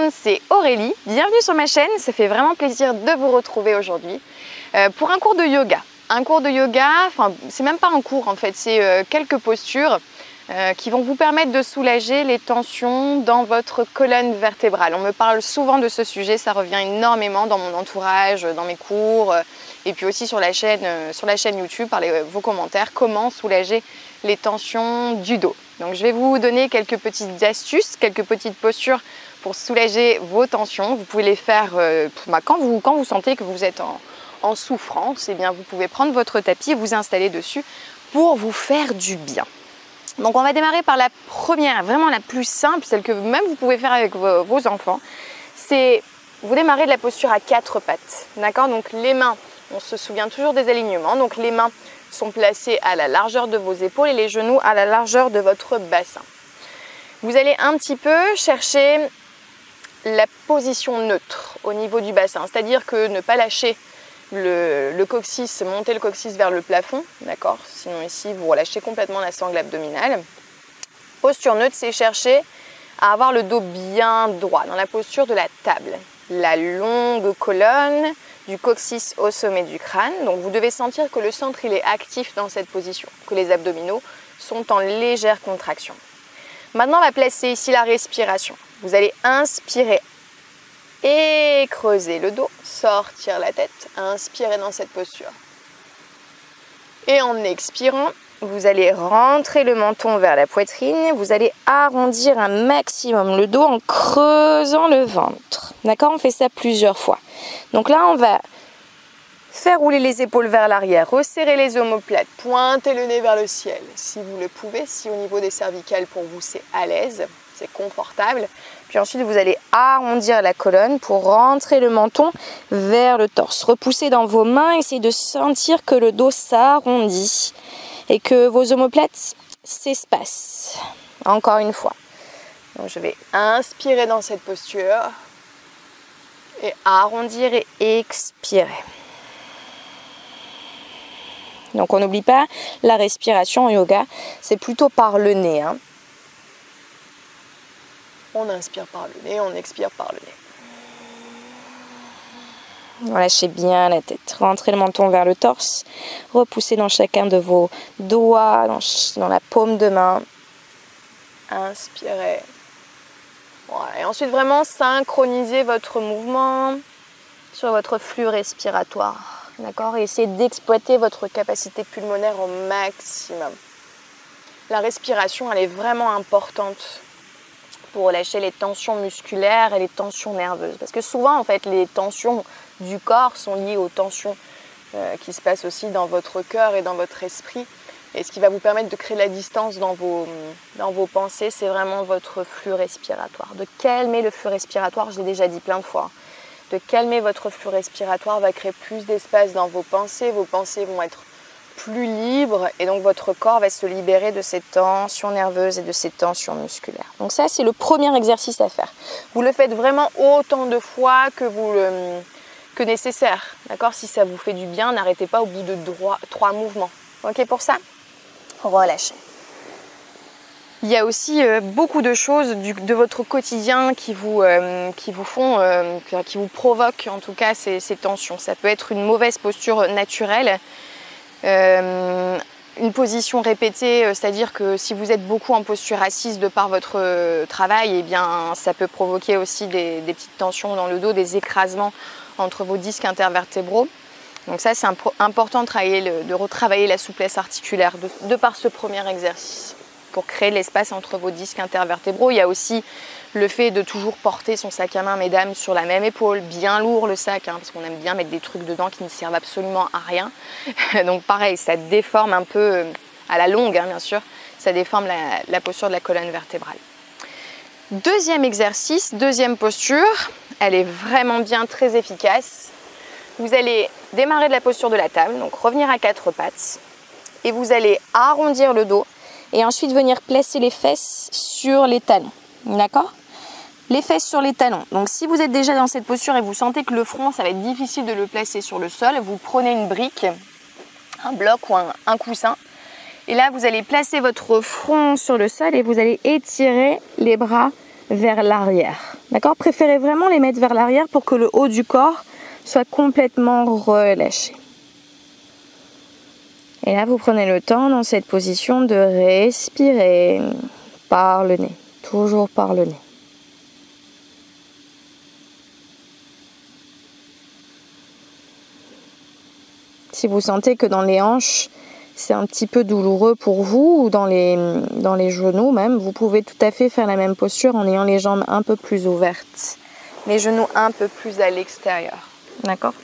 monde, c'est Aurélie. Bienvenue sur ma chaîne, ça fait vraiment plaisir de vous retrouver aujourd'hui pour un cours de yoga. Un cours de yoga, enfin c'est même pas un cours en fait, c'est quelques postures qui vont vous permettre de soulager les tensions dans votre colonne vertébrale. On me parle souvent de ce sujet, ça revient énormément dans mon entourage, dans mes cours et puis aussi sur la chaîne YouTube, par vos commentaires, comment soulager les tensions du dos. Donc je vais vous donner quelques petites astuces, quelques petites postures pour soulager vos tensions. Vous pouvez les faire quand vous sentez que vous êtes en souffrance, eh bien vous pouvez prendre votre tapis et vous installer dessus pour vous faire du bien. Donc on va démarrer par la première, vraiment la plus simple, celle que même vous pouvez faire avec vos enfants. C'est vous démarrez de la posture à 4 pattes. D'accord? Donc les mains, on se souvient toujours des alignements. Donc les mains sont placées à la largeur de vos épaules et les genoux à la largeur de votre bassin. Vous allez un petit peu chercher la position neutre au niveau du bassin, c'est-à-dire que ne pas lâcher le coccyx, monter le coccyx vers le plafond, d'accord? Sinon ici vous relâchez complètement la sangle abdominale. Posture neutre, c'est chercher à avoir le dos bien droit dans la posture de la table. La longue colonne du coccyx au sommet du crâne. Donc vous devez sentir que le centre il est actif dans cette position, que les abdominaux sont en légère contraction. Maintenant on va placer ici la respiration. Vous allez inspirer et creuser le dos, sortir la tête, inspirer dans cette posture. Et en expirant, vous allez rentrer le menton vers la poitrine, vous allez arrondir un maximum le dos en creusant le ventre. D'accord? On fait ça plusieurs fois. Donc là, on va faire rouler les épaules vers l'arrière, resserrer les omoplates, pointer le nez vers le ciel si vous le pouvez, si au niveau des cervicales pour vous c'est à l'aise, c'est confortable. Puis ensuite vous allez arrondir la colonne pour rentrer le menton vers le torse. Repoussez dans vos mains, essayez de sentir que le dos s'arrondit et que vos omoplates s'espacent. Encore une fois. Donc je vais inspirer dans cette posture et arrondir et expirer. Donc on n'oublie pas la respiration en yoga, c'est plutôt par le nez. On inspire par le nez, on expire par le nez. Relâchez bien la tête, rentrez le menton vers le torse, repoussez dans chacun de vos doigts, dans la paume de main. Inspirez. Voilà. Et ensuite vraiment synchronisez votre mouvement sur votre flux respiratoire. D'accord? Et essayez d'exploiter votre capacité pulmonaire au maximum. La respiration, elle est vraiment importante pour relâcher les tensions musculaires et les tensions nerveuses. Parce que souvent, en fait, les tensions du corps sont liées aux tensions qui se passent aussi dans votre cœur et dans votre esprit. Et ce qui va vous permettre de créer de la distance dans vos pensées, c'est vraiment votre flux respiratoire. De calmer le flux respiratoire, je l'ai déjà dit plein de fois. De calmer votre flux respiratoire va créer plus d'espace dans vos pensées vont être plus libres et donc votre corps va se libérer de ces tensions nerveuses et de ces tensions musculaires. Donc ça c'est le premier exercice à faire. Vous le faites vraiment autant de fois que nécessaire. D'accord? Si ça vous fait du bien, n'arrêtez pas au bout de 3 mouvements. Ok pour ça? Relâchez. Il y a aussi beaucoup de choses de votre quotidien qui vous provoquent en tout cas ces tensions. Ça peut être une mauvaise posture naturelle, une position répétée, c'est-à-dire que si vous êtes beaucoup en posture assise de par votre travail, eh bien, ça peut provoquer aussi des petites tensions dans le dos, des écrasements entre vos disques intervertébraux. Donc ça, c'est important de retravailler la souplesse articulaire de par ce premier exercice pour créer l'espace entre vos disques intervertébraux. Il y a aussi le fait de toujours porter son sac à main, mesdames, sur la même épaule, bien lourd le sac, parce qu'on aime bien mettre des trucs dedans qui ne servent absolument à rien. Donc pareil, ça déforme un peu, à la longue bien sûr, ça déforme la posture de la colonne vertébrale. Deuxième exercice, deuxième posture, elle est vraiment bien, très efficace. Vous allez démarrer de la posture de la table, donc revenir à 4 pattes, et vous allez arrondir le dos, et ensuite venir placer les fesses sur les talons. D'accord? Les fesses sur les talons. Donc si vous êtes déjà dans cette posture et vous sentez que le front, ça va être difficile de le placer sur le sol, vous prenez une brique, un bloc ou un coussin. Et là, vous allez placer votre front sur le sol et vous allez étirer les bras vers l'arrière. D'accord? Préférez vraiment les mettre vers l'arrière pour que le haut du corps soit complètement relâché. Et là, vous prenez le temps dans cette position de respirer par le nez, toujours par le nez. Si vous sentez que dans les hanches, c'est un petit peu douloureux pour vous, ou dans les genoux même, vous pouvez tout à fait faire la même posture en ayant les jambes un peu plus ouvertes, les genoux un peu plus à l'extérieur. D'accord?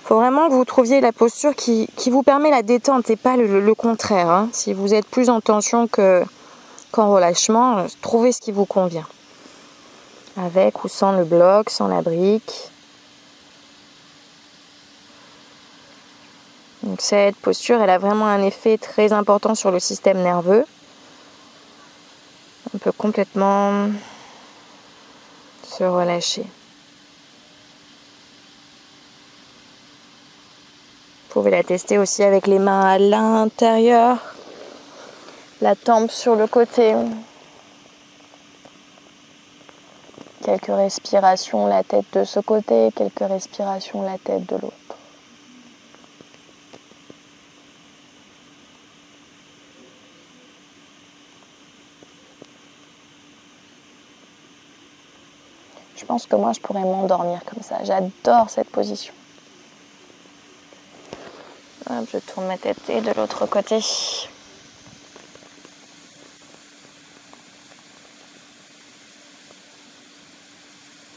Il faut vraiment que vous trouviez la posture qui vous permet la détente et pas le contraire. Hein. Si vous êtes plus en tension qu'en relâchement, trouvez ce qui vous convient. Avec ou sans le bloc, sans la brique. Donc cette posture, elle a vraiment un effet très important sur le système nerveux. On peut complètement se relâcher. Vous pouvez la tester aussi avec les mains à l'intérieur, la tempe sur le côté. Quelques respirations, la tête de ce côté, quelques respirations, la tête de l'autre. Je pense que moi, je pourrais m'endormir comme ça. J'adore cette position. Hop, je tourne ma tête et de l'autre côté.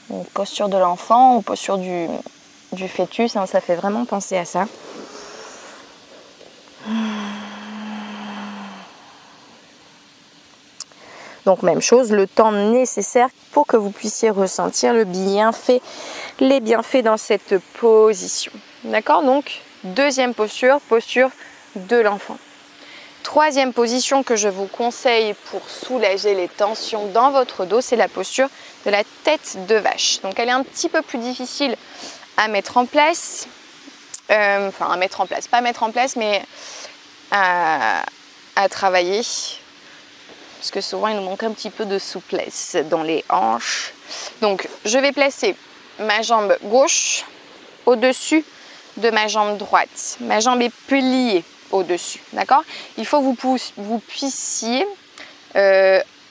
Une posture de l'enfant ou posture du fœtus, hein, ça fait vraiment penser à ça. Donc même chose, le temps nécessaire pour que vous puissiez ressentir les bienfaits dans cette position. D'accord? Donc, deuxième posture, posture de l'enfant. Troisième position que je vous conseille pour soulager les tensions dans votre dos, c'est la posture de la tête de vache. Donc elle est un petit peu plus difficile à mettre en place. Pas à mettre en place, mais à travailler. Parce que souvent, il nous manque un petit peu de souplesse dans les hanches. Donc, je vais placer ma jambe gauche au-dessus de ma jambe droite. Ma jambe est pliée au-dessus, d'accord? Il faut que vous puissiez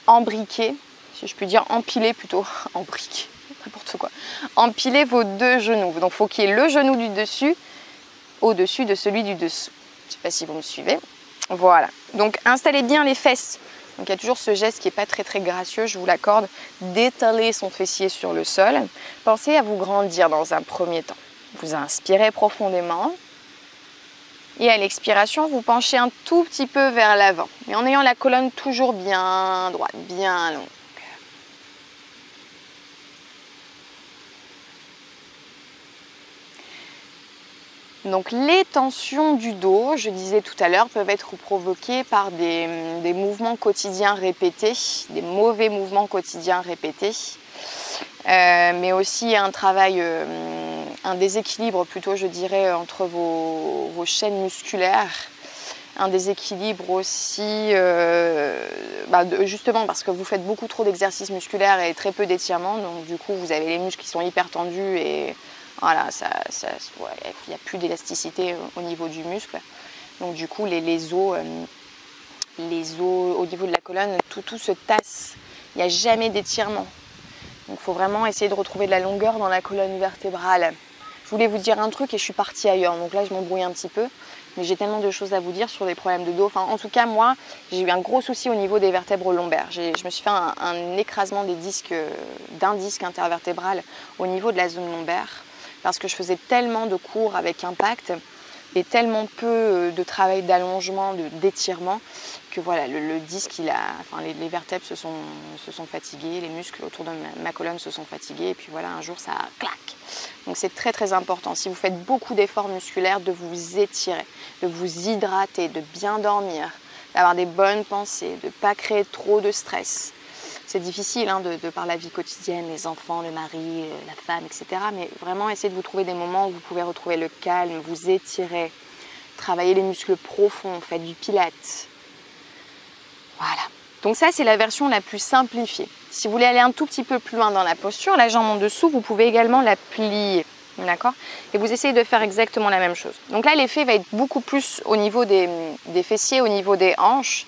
embriquer, si je puis dire, empiler plutôt, embriquer, n'importe quoi. Empiler vos deux genoux. Donc, il faut qu'il y ait le genou du dessus au-dessus de celui du dessous. Je ne sais pas si vous me suivez. Voilà. Donc, installez bien les fesses. Donc il y a toujours ce geste qui n'est pas très très gracieux, je vous l'accorde, d'étaler son fessier sur le sol. Pensez à vous grandir dans un premier temps. Vous inspirez profondément et à l'expiration, vous penchez un tout petit peu vers l'avant, mais en ayant la colonne toujours bien droite, bien longue. Donc les tensions du dos, je disais tout à l'heure, peuvent être provoquées par des mouvements quotidiens répétés, des mauvais mouvements quotidiens répétés, mais aussi un travail, un déséquilibre plutôt je dirais entre vos chaînes musculaires, un déséquilibre aussi, justement parce que vous faites beaucoup trop d'exercices musculaires et très peu d'étirements, donc du coup vous avez les muscles qui sont hyper tendus et voilà, il n'y a plus d'élasticité au niveau du muscle. Donc du coup, les os au niveau de la colonne, tout se tasse. Il n'y a jamais d'étirement. Donc il faut vraiment essayer de retrouver de la longueur dans la colonne vertébrale. Je voulais vous dire un truc et je suis partie ailleurs. Donc là, je m'embrouille un petit peu. Mais j'ai tellement de choses à vous dire sur des problèmes de dos. Enfin, en tout cas, moi, j'ai eu un gros souci au niveau des vertèbres lombaires. Je me suis fait un écrasement d'un disque intervertébral au niveau de la zone lombaire. Parce que je faisais tellement de cours avec impact et tellement peu de travail d'allongement, d'étirement, que voilà, le disque, les vertèbres se sont fatiguées, les muscles autour de ma colonne se sont fatigués, et puis voilà, un jour, ça claque. Donc c'est très très important, si vous faites beaucoup d'efforts musculaires, de vous étirer, de vous hydrater, de bien dormir, d'avoir des bonnes pensées, de ne pas créer trop de stress. C'est difficile de par la vie quotidienne, les enfants, le mari, la femme, etc. Mais vraiment, essayez de vous trouver des moments où vous pouvez retrouver le calme, vous étirer, travailler les muscles profonds, faites du pilates. Voilà. Donc ça, c'est la version la plus simplifiée. Si vous voulez aller un tout petit peu plus loin dans la posture, la jambe en dessous, vous pouvez également la plier. D'accord? Et vous essayez de faire exactement la même chose. Donc là, l'effet va être beaucoup plus au niveau des fessiers, au niveau des hanches,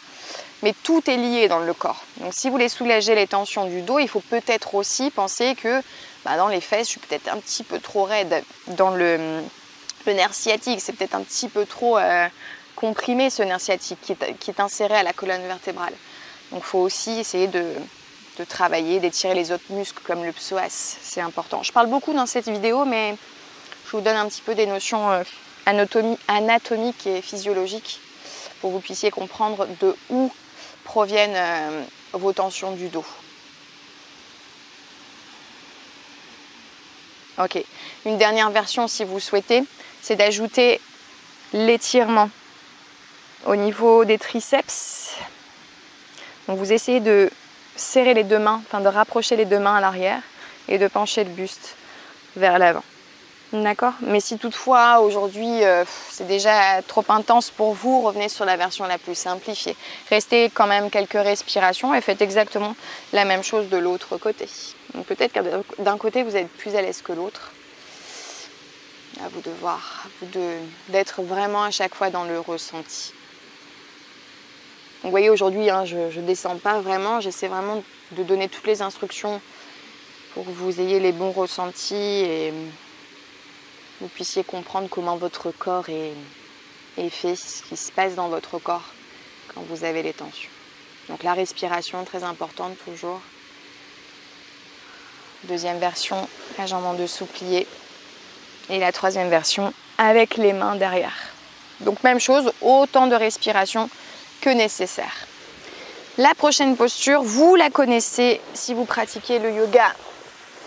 mais tout est lié dans le corps. Donc si vous voulez soulager les tensions du dos, il faut peut-être aussi penser que dans les fesses, je suis peut-être un petit peu trop raide. Dans le nerf sciatique, c'est peut-être un petit peu trop comprimé ce nerf sciatique qui est inséré à la colonne vertébrale. Donc il faut aussi essayer de travailler, d'étirer les autres muscles comme le psoas, c'est important. Je parle beaucoup dans cette vidéo, mais je vous donne un petit peu des notions anatomiques et physiologiques pour que vous puissiez comprendre de où proviennent vos tensions du dos. Ok, une dernière version si vous souhaitez, c'est d'ajouter l'étirement au niveau des triceps. Donc vous essayez de serrer les deux mains, de rapprocher les deux mains à l'arrière et de pencher le buste vers l'avant. D'accord? Mais si toutefois aujourd'hui c'est déjà trop intense pour vous, revenez sur la version la plus simplifiée. Restez quand même quelques respirations et faites exactement la même chose de l'autre côté. Donc peut-être que d'un côté vous êtes plus à l'aise que l'autre. À vous de voir, à vous d'être vraiment à chaque fois dans le ressenti. Vous voyez, aujourd'hui, je ne descends pas vraiment, j'essaie vraiment de donner toutes les instructions pour que vous ayez les bons ressentis et vous puissiez comprendre comment votre corps est fait, ce qui se passe dans votre corps quand vous avez les tensions. Donc la respiration, très importante toujours. Deuxième version, la jambe en dessous pliée. Et la troisième version, avec les mains derrière. Donc même chose, autant de respiration que nécessaire. La prochaine posture, vous la connaissez si vous pratiquez le yoga,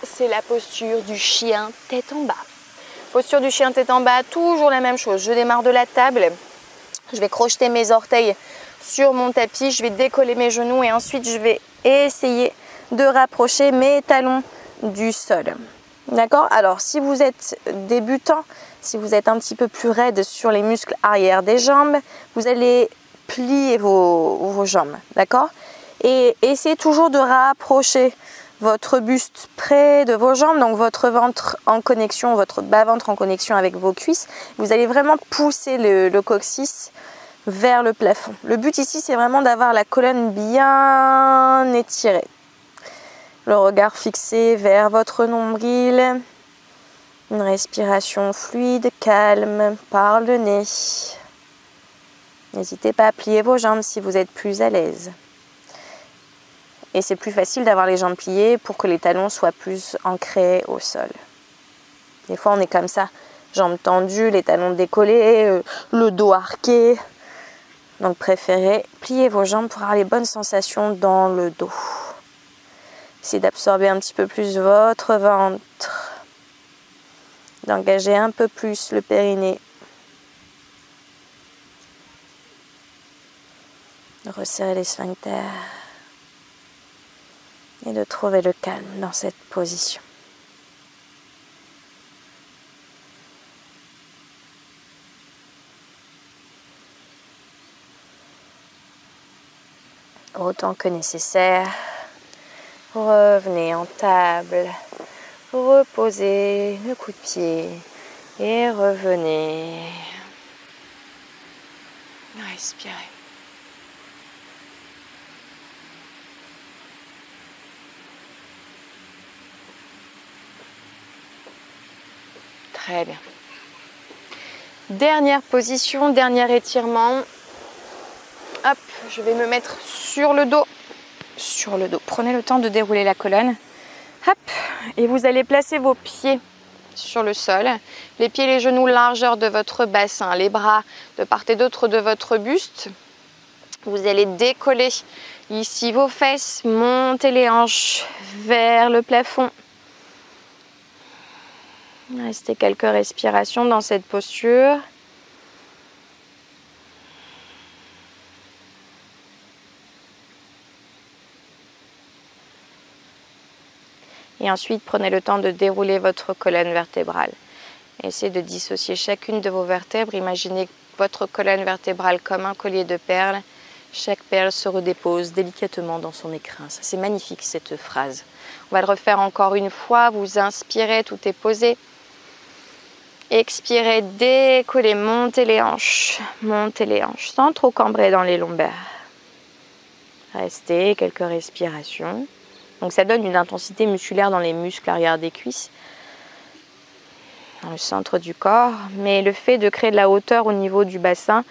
c'est la posture du chien tête en bas. Posture du chien tête en bas, toujours la même chose. Je démarre de la table, je vais crocheter mes orteils sur mon tapis, je vais décoller mes genoux et ensuite je vais essayer de rapprocher mes talons du sol. D'accord? Alors si vous êtes débutant, si vous êtes un petit peu plus raide sur les muscles arrière des jambes, vous allez plier vos jambes, d'accord? Et essayez toujours de rapprocher votre buste près de vos jambes, donc votre ventre en connexion, votre bas-ventre en connexion avec vos cuisses. Vous allez vraiment pousser le coccyx vers le plafond. Le but ici, c'est vraiment d'avoir la colonne bien étirée. Le regard fixé vers votre nombril. Une respiration fluide, calme, par le nez. N'hésitez pas à plier vos jambes si vous êtes plus à l'aise. Et c'est plus facile d'avoir les jambes pliées pour que les talons soient plus ancrés au sol. Des fois, on est comme ça, jambes tendues, les talons décollés, le dos arqué. Donc, préférez plier vos jambes pour avoir les bonnes sensations dans le dos. Essayez d'absorber un petit peu plus votre ventre, d'engager un peu plus le périnée. De resserrer les sphincters et de trouver le calme dans cette position. Autant que nécessaire, revenez en table, reposez le coup de pied et revenez. Respirez. Très bien. Dernière position, dernier étirement. Hop, je vais me mettre sur le dos. Sur le dos. Prenez le temps de dérouler la colonne. Hop, et vous allez placer vos pieds sur le sol. Les pieds et les genoux largeur de votre bassin. Les bras de part et d'autre de votre buste. Vous allez décoller ici vos fesses. Montez les hanches vers le plafond. Restez quelques respirations dans cette posture. Et ensuite, prenez le temps de dérouler votre colonne vertébrale. Essayez de dissocier chacune de vos vertèbres. Imaginez votre colonne vertébrale comme un collier de perles Chaque perle se redépose délicatement dans son écrin. Ça, c'est magnifique cette phrase. On va le refaire encore une fois. Vous inspirez, tout est posé. Expirez, décollez, montez les hanches sans trop cambrer dans les lombaires. Restez quelques respirations. Donc ça donne une intensité musculaire dans les muscles arrière des cuisses, dans le centre du corps. Mais le fait de créer de la hauteur au niveau du bassin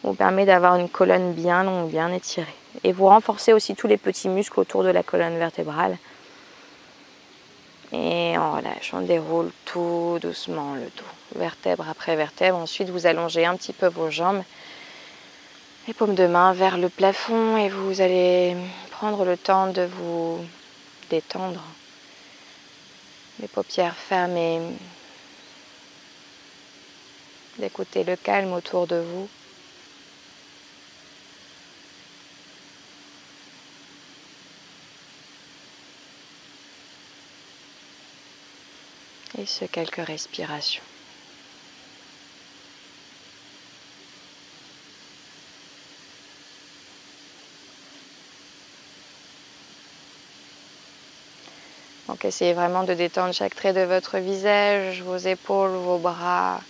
vous permet d'avoir une colonne bien longue, bien étirée. Et vous renforcez aussi tous les petits muscles autour de la colonne vertébrale. Et on relâche, on déroule tout doucement le dos, vertèbre après vertèbre. Ensuite, vous allongez un petit peu vos jambes, les paumes de main vers le plafond et vous allez prendre le temps de vous détendre. Les paupières fermées, d'écouter le calme autour de vous. Et ce quelques respirations. Donc essayez vraiment de détendre chaque trait de votre visage, vos épaules, vos bras,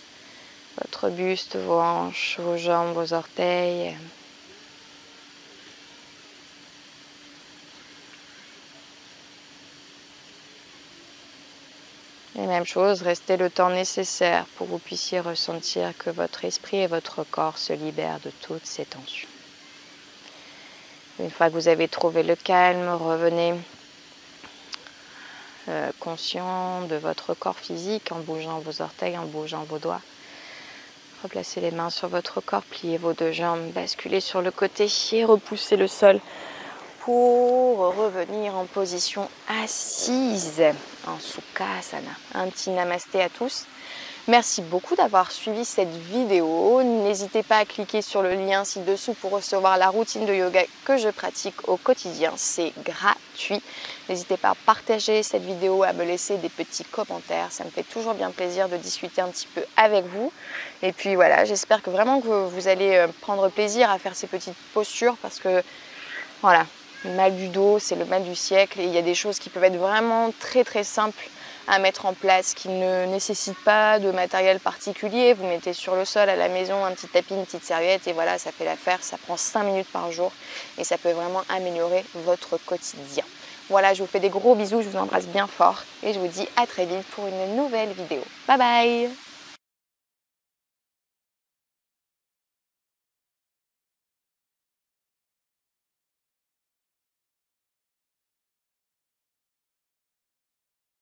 votre buste, vos hanches, vos jambes, vos orteils. Et même chose, restez le temps nécessaire pour que vous puissiez ressentir que votre esprit et votre corps se libèrent de toutes ces tensions. Une fois que vous avez trouvé le calme, revenez conscient de votre corps physique en bougeant vos orteils, en bougeant vos doigts. Replacez les mains sur votre corps, pliez vos deux jambes, basculez sur le côté et repoussez le sol pour revenir en position assise en Sukhasana. Un petit namasté à tous. Merci beaucoup d'avoir suivi cette vidéo. N'hésitez pas à cliquer sur le lien ci-dessous pour recevoir la routine de yoga que je pratique au quotidien. C'est gratuit. N'hésitez pas à partager cette vidéo, à me laisser des petits commentaires. Ça me fait toujours bien plaisir de discuter un petit peu avec vous. Et puis voilà, j'espère que vraiment que vous allez prendre plaisir à faire ces petites postures parce que voilà, le mal du dos, c'est le mal du siècle. Et il y a des choses qui peuvent être vraiment très très simples à mettre en place, qui ne nécessitent pas de matériel particulier. Vous mettez sur le sol à la maison un petit tapis, une petite serviette et voilà, ça fait l'affaire. Ça prend 5 minutes par jour et ça peut vraiment améliorer votre quotidien. Voilà, je vous fais des gros bisous, je vous embrasse bien fort et je vous dis à très vite pour une nouvelle vidéo. Bye bye!